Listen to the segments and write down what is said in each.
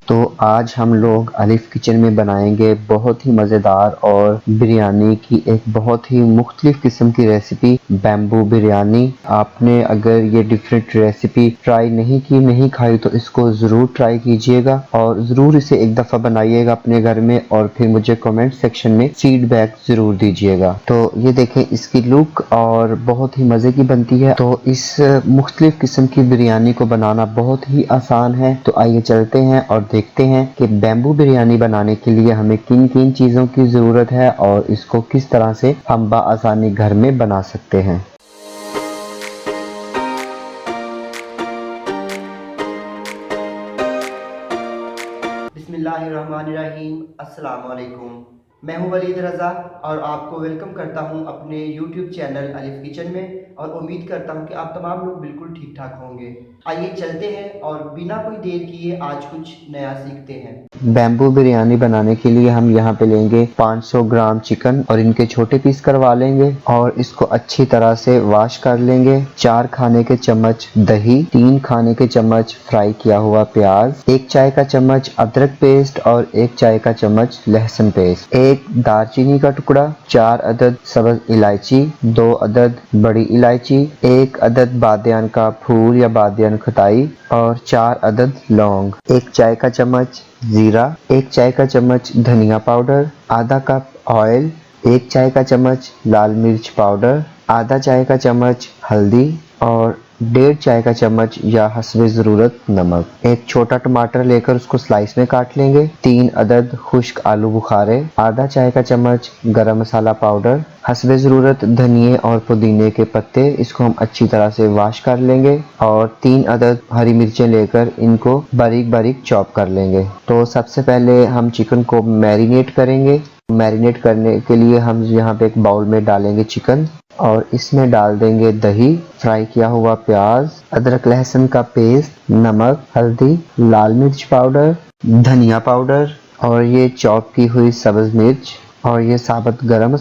तो आज हम लोग अलिफ किचन में बनाएंगे बहुत ही मज़ेदार और बिरयानी की एक बहुत ही मुख्तलिफ किस्म की रेसिपी बैम्बू बिरयानी। आपने अगर ये डिफरेंट रेसिपी ट्राई नहीं की, नहीं खाई तो इसको ज़रूर ट्राई कीजिएगा और ज़रूर इसे एक दफ़ा बनाइएगा अपने घर में और फिर मुझे कमेंट सेक्शन में फीडबैक ज़रूर दीजिएगा। तो ये देखें इसकी लुक और बहुत ही मज़े की बनती है। तो इस मुख्तलिफ किस्म की बिरयानी को बनाना बहुत ही आसान है। तो आइए चलते हैं और देखते हैं कि बैम्बू बिरयानी बनाने के लिए हमें किन किन चीज़ों की ज़रूरत है और इसको किस तरह से हम बआसानी घर में बना सकते हैं। बिस्मिल्लाहिर्रहमानिर्रहीम। अस्सलाम वालेकुम। मैं हूं वलीद रज़ा और आपको वेलकम करता हूं अपने यूट्यूब चैनल अलिफ किचन में और उम्मीद करता हूं कि आप तमाम लोग बिल्कुल ठीक ठाक होंगे। आइए चलते हैं और बिना कोई देर किए आज कुछ नया सीखते हैं। बैम्बू बिरयानी बनाने के लिए हम यहाँ पे लेंगे 500 ग्राम चिकन और इनके छोटे पीस करवा लेंगे और इसको अच्छी तरह से वॉश कर लेंगे। 4 खाने के चम्मच दही, 3 खाने के चम्मच फ्राई किया हुआ प्याज, 1 चाय का चम्मच अदरक पेस्ट और 1 चाय का चम्मच लहसुन पेस्ट, 1 दालचीनी का टुकड़ा, 4 अदद सब्ज इलायची, 2 अदद बड़ी इलायची, 1 अदद बादियान का फूल या बादियान खटाई और 4 अदद लौंग, 1 चाय का चम्मच जीरा, 1 चाय का चम्मच धनिया पाउडर, आधा कप ऑयल, 1 चाय का चम्मच लाल मिर्च पाउडर, आधा चाय का चम्मच हल्दी और 1.5 चाय का चम्मच या हस्बे ज़रूरत नमक। 1 छोटा टमाटर लेकर उसको स्लाइस में काट लेंगे। 3 अदद खुश्क आलू बुखारे, आधा चाय का चम्मच गरम मसाला पाउडर, हस्बे ज़रूरत धनिए और पुदीने के पत्ते, इसको हम अच्छी तरह से वॉश कर लेंगे और 3 अदद हरी मिर्चें लेकर इनको बारीक बारीक चॉप कर लेंगे। तो सबसे पहले हम चिकन को मैरिनेट करेंगे। मैरिनेट करने के लिए हम यहाँ पे एक बाउल में डालेंगे चिकन और इसमें डाल देंगे दही, फ्राई किया हुआ प्याज, अदरक लहसुन का पेस्ट, नमक, हल्दी, लाल मिर्च पाउडर, धनिया पाउडर और ये चॉप की हुई सब्ज मिर्च और ये साबुत गरम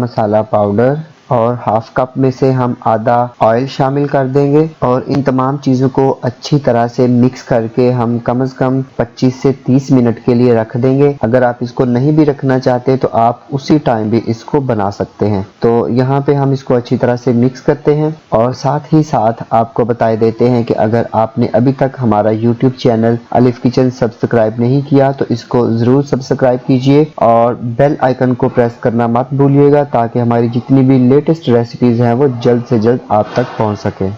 मसाला पाउडर और हाफ कप में से हम आधा ऑयल शामिल कर देंगे और इन तमाम चीज़ों को अच्छी तरह से मिक्स करके हम कम से कम 25 से 30 मिनट के लिए रख देंगे। अगर आप इसको नहीं भी रखना चाहते तो आप उसी टाइम भी इसको बना सकते हैं। तो यहाँ पे हम इसको अच्छी तरह से मिक्स करते हैं और साथ ही साथ आपको बता देते हैं कि अगर आपने अभी तक हमारा यूट्यूब चैनल अलिफ किचन सब्सक्राइब नहीं किया तो इसको ज़रूर सब्सक्राइब कीजिए और बेल आइकन को प्रेस करना मत भूलिएगा ताकि हमारी जितनी भी लेटेस्ट रेसिपीज हैं वो जल्द से जल्द आप तक पहुंच सके।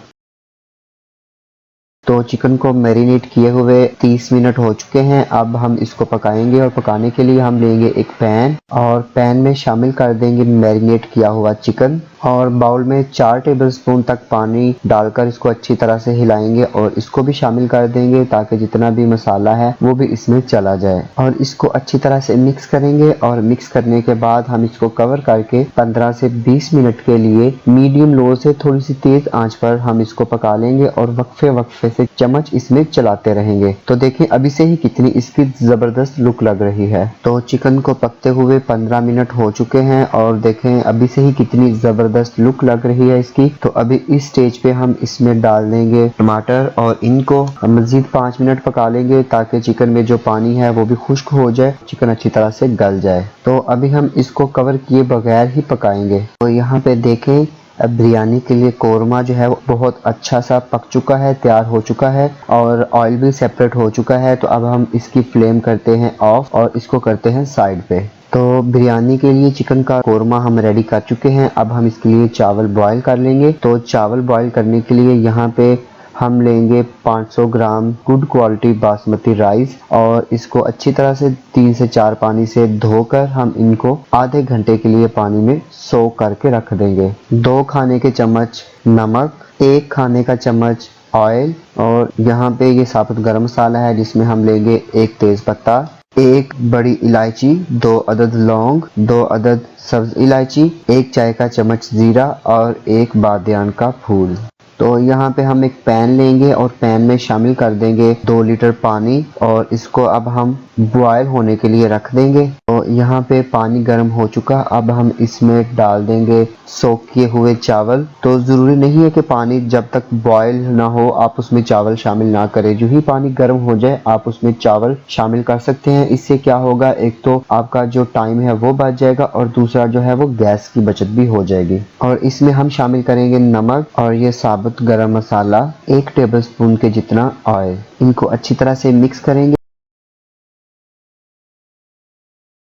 तो चिकन को मैरिनेट किए हुए 30 मिनट हो चुके हैं। अब हम इसको पकाएंगे और पकाने के लिए हम लेंगे एक पैन और पैन में शामिल कर देंगे मैरिनेट किया हुआ चिकन और बाउल में 4 टेबलस्पून तक पानी डालकर इसको अच्छी तरह से हिलाएंगे और इसको भी शामिल कर देंगे ताकि जितना भी मसाला है वो भी इसमें चला जाए और इसको अच्छी तरह से मिक्स करेंगे और मिक्स करने के बाद हम इसको कवर करके 15 से 20 मिनट के लिए मीडियम लो से थोड़ी सी तेज आंच पर हम इसको पका लेंगे और वक्फे से चम्मच इसमें चलाते रहेंगे। तो देखें अभी से ही कितनी इसकी जबरदस्त लुक लग रही है। तो चिकन को पकते हुए 15 मिनट हो चुके हैं और देखें अभी से ही कितनी जबरदस्त लुक लग रही है इसकी। तो अभी इस स्टेज पे हम इसमें डाल देंगे टमाटर और इनको मजीद 5 मिनट पका लेंगे ताकि चिकन में जो पानी है वो भी खुश्क हो जाए, चिकन अच्छी तरह से गल जाए। तो अभी हम इसको कवर किए बगैर ही पकाएंगे। तो यहाँ पे देखें अब बिरयानी के लिए कोरमा जो है वो बहुत अच्छा सा पक चुका है, तैयार हो चुका है और ऑयल भी सेपरेट हो चुका है। तो अब हम इसकी फ्लेम करते हैं ऑफ और इसको करते हैं साइड पे। तो बिरयानी के लिए चिकन का कोरमा हम रेडी कर चुके हैं। अब हम इसके लिए चावल बॉईल कर लेंगे। तो चावल बॉईल करने के लिए यहाँ पे हम लेंगे 500 ग्राम गुड क्वालिटी बासमती राइस और इसको अच्छी तरह से 3 से 4 पानी से धोकर हम इनको आधे घंटे के लिए पानी में सोक करके रख देंगे। 2 खाने के चम्मच नमक, 1 खाने का चम्मच ऑयल और यहाँ पे ये साबुत गरम मसाला है जिसमें हम लेंगे 1 तेज पत्ता, 1 बड़ी इलायची, 2 अदद लौंग, 2 अदद सब्ज इलायची, 1 चाय का चम्मच जीरा और 1 बादियान का फूल। तो यहाँ पे हम एक पैन लेंगे और पैन में शामिल कर देंगे 2 लीटर पानी और इसको अब हम बॉयल होने के लिए रख देंगे। तो यहाँ पे पानी गर्म हो चुका, अब हम इसमें डाल देंगे सोक किए हुए चावल। तो ज़रूरी नहीं है कि पानी जब तक बॉयल ना हो आप उसमें चावल शामिल ना करें, जो ही पानी गर्म हो जाए आप उसमें चावल शामिल कर सकते हैं। इससे क्या होगा, एक तो आपका जो टाइम है वो बच जाएगा और दूसरा जो है वो गैस की बचत भी हो जाएगी। और इसमें हम शामिल करेंगे नमक और ये साबुत गरम मसाला 1 टेबलस्पून के जितना ऑयल। इनको अच्छी तरह से मिक्स करेंगे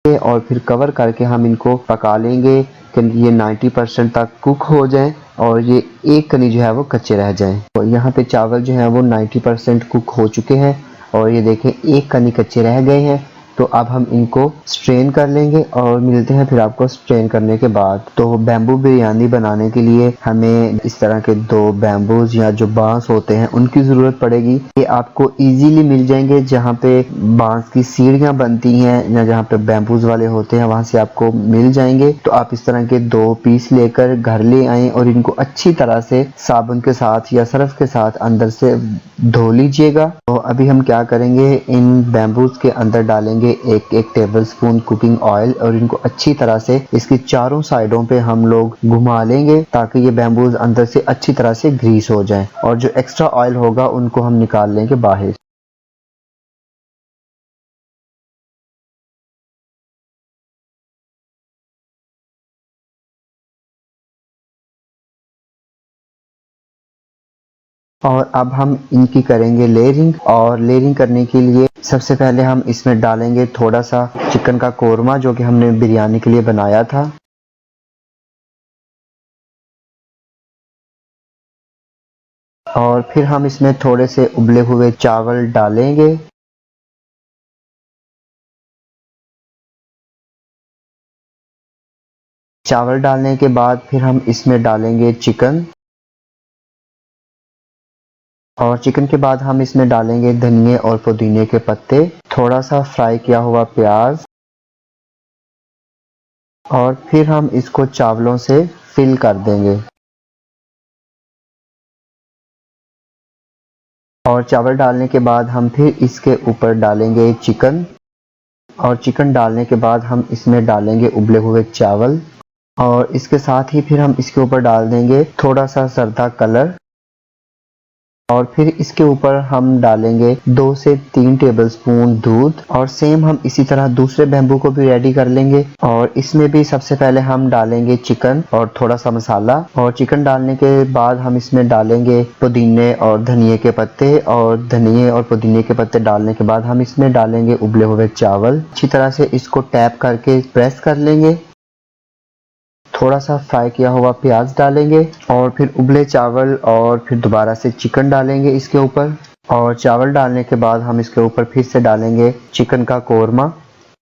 और फिर कवर करके हम इनको पका लेंगे कि ये 90% तक कुक हो जाए और ये एक कनी जो है वो कच्चे रह जाएं। तो यहाँ पे चावल जो है वो 90% कुक हो चुके हैं और ये देखें एक कनी कच्चे रह गए हैं। तो अब हम इनको स्ट्रेन कर लेंगे और मिलते हैं फिर आपको स्ट्रेन करने के बाद। तो बैम्बू बिरयानी बनाने के लिए हमें इस तरह के 2 बैम्बूज या जो बांस होते हैं उनकी ज़रूरत पड़ेगी। ये आपको इजीली मिल जाएंगे, जहाँ पे बांस की सीढ़ियाँ बनती हैं या जहाँ पे बैम्बूज वाले होते हैं वहाँ से आपको मिल जाएंगे। तो आप इस तरह के 2 पीस लेकर घर ले आएँ और इनको अच्छी तरह से साबुन के साथ या सर्फ के साथ अंदर से धो लीजिएगा। तो अभी हम क्या करेंगे, इन बैम्बूज के अंदर डालेंगे 1 टेबलस्पून कुकिंग ऑयल और इनको अच्छी तरह से इसकी चारों साइडों पे हम लोग घुमा लेंगे ताकि ये बैम्बूज अंदर से अच्छी तरह से ग्रीस हो जाएं और जो एक्स्ट्रा ऑयल होगा उनको हम निकाल लेंगे बाहर। और अब हम इनकी करेंगे लेयरिंग। और लेयरिंग करने के लिए सबसे पहले हम इसमें डालेंगे थोड़ा सा चिकन का कोरमा जो कि हमने बिरयानी के लिए बनाया था। और फिर हम इसमें थोड़े से उबले हुए चावल डालेंगे। चावल डालने के बाद फिर हम इसमें डालेंगे चिकन और चिकन के बाद हम इसमें डालेंगे धनिए और पुदीने के पत्ते, थोड़ा सा फ्राई किया हुआ प्याज और फिर हम इसको चावलों से फिल कर देंगे। और चावल डालने के बाद हम फिर इसके ऊपर डालेंगे चिकन और चिकन डालने के बाद हम इसमें डालेंगे उबले हुए चावल और इसके साथ ही फिर हम इसके ऊपर डाल देंगे थोड़ा सा जर्दा कलर और फिर इसके ऊपर हम डालेंगे 2 से 3 टेबलस्पून दूध। और सेम हम इसी तरह दूसरे बैम्बू को भी रेडी कर लेंगे और इसमें भी सबसे पहले हम डालेंगे चिकन और थोड़ा सा मसाला और चिकन डालने के बाद हम इसमें डालेंगे पुदीने और धनिए के पत्ते और धनिए और पुदीने के पत्ते डालने के बाद हम इसमें डालेंगे उबले हुए चावल। अच्छी तरह से इसको टैप करके प्रेस कर लेंगे, थोड़ा सा फ्राई किया हुआ प्याज डालेंगे और फिर उबले चावल और फिर दोबारा से चिकन डालेंगे इसके ऊपर। और चावल डालने के बाद हम इसके ऊपर फिर से डालेंगे चिकन का कोरमा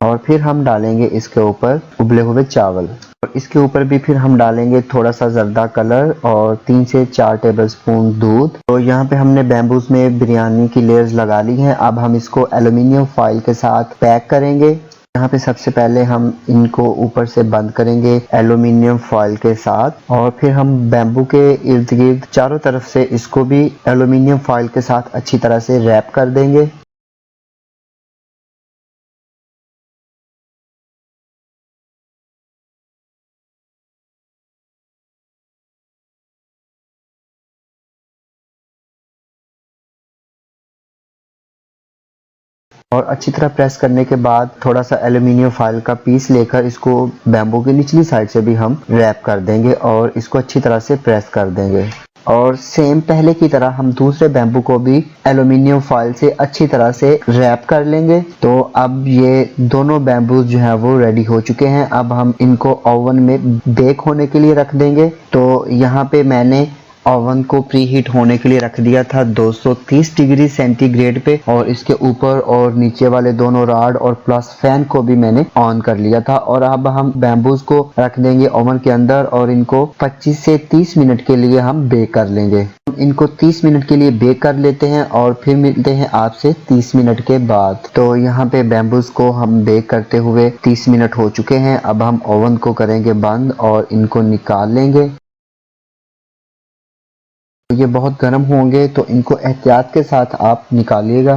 और फिर हम डालेंगे इसके ऊपर उबले हुए चावल और इसके ऊपर भी फिर हम डालेंगे थोड़ा सा जर्दा कलर और 3 से 4 टेबलस्पून दूध। तो यहाँ पे हमने बैम्बूज में बिरयानी की लेयर्स लगा ली हैं। अब हम इसको एल्युमिनियम फॉइल के साथ पैक करेंगे। यहाँ पे सबसे पहले हम इनको ऊपर से बंद करेंगे एल्युमिनियम फॉइल के साथ और फिर हम बैम्बू के इर्द गिर्द चारों तरफ से इसको भी एल्युमिनियम फॉइल के साथ अच्छी तरह से रैप कर देंगे। और अच्छी तरह प्रेस करने के बाद थोड़ा सा एल्युमिनियम फॉइल का पीस लेकर इसको बैम्बू की निचली साइड से भी हम रैप कर देंगे और इसको अच्छी तरह से प्रेस कर देंगे। और सेम पहले की तरह हम दूसरे बैम्बू को भी एल्युमिनियम फॉइल से अच्छी तरह से रैप कर लेंगे। तो अब ये दोनों बैम्बूज जो है वो रेडी हो चुके हैं। अब हम इनको ओवन में बेक होने के लिए रख देंगे। तो यहाँ पे मैंने ओवन को प्री हीट होने के लिए रख दिया था 230 डिग्री सेंटीग्रेड पे और इसके ऊपर और नीचे वाले दोनों रॉड और प्लस फैन को भी मैंने ऑन कर लिया था। और अब हम बैम्बूज को रख देंगे ओवन के अंदर और इनको 25 से 30 मिनट के लिए हम बेक कर लेंगे। इनको 30 मिनट के लिए बेक कर लेते हैं और फिर मिलते हैं आपसे 30 मिनट के बाद। तो यहाँ पे बैम्बूज को हम बेक करते हुए 30 मिनट हो चुके हैं। अब हम ओवन को करेंगे बंद और इनको निकाल लेंगे। ये बहुत गर्म होंगे तो इनको एहतियात के साथ आप निकालिएगा।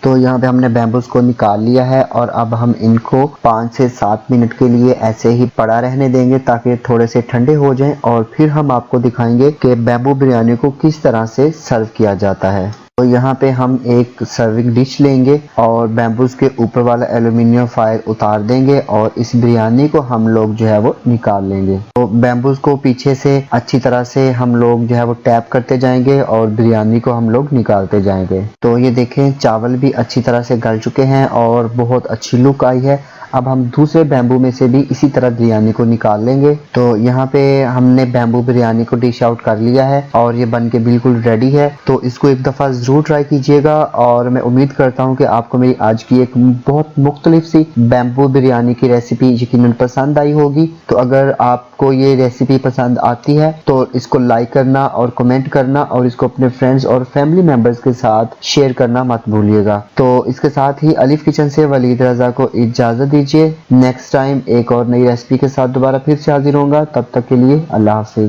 तो यहाँ पे हमने बैम्बूस को निकाल लिया है और अब हम इनको 5 से 7 मिनट के लिए ऐसे ही पड़ा रहने देंगे ताकि थोड़े से ठंडे हो जाएं और फिर हम आपको दिखाएंगे कि बैम्बू बिरयानी को किस तरह से सर्व किया जाता है। तो यहाँ पे हम एक सर्विंग डिश लेंगे और बैम्बूस के ऊपर वाला एल्युमिनियम फॉयल उतार देंगे और इस बिरयानी को हम लोग जो है वो निकाल लेंगे। तो बैम्बूस को पीछे से अच्छी तरह से हम लोग जो है वो टैप करते जाएंगे और बिरयानी को हम लोग निकालते जाएंगे। तो ये देखें चावल भी अच्छी तरह से गल चुके हैं और बहुत अच्छी लुक आई है। अब हम दूसरे बैम्बू में से भी इसी तरह बिरयानी को निकाल लेंगे। तो यहाँ पे हमने बैम्बू बिरयानी को डिश आउट कर लिया है और ये बन के बिल्कुल रेडी है। तो इसको एक दफ़ा ज़रूर ट्राई कीजिएगा और मैं उम्मीद करता हूँ कि आपको मेरी आज की एक बहुत मुख्तलिफ सी बैम्बू बिरयानी की रेसिपी यकीनन पसंद आई होगी। तो अगर आपको ये रेसिपी पसंद आती है तो इसको लाइक करना और कमेंट करना और इसको अपने फ्रेंड्स और फैमिली मेम्बर्स के साथ शेयर करना मत भूलिएगा। तो इसके साथ ही अलिफ किचन से वलीद रज़ा को इजाज़त दीजिए। नेक्स्ट टाइम एक और नई रेसिपी के साथ दोबारा फिर से हाजिर होऊंगा। तब तक के लिए अल्लाह हाफिज़।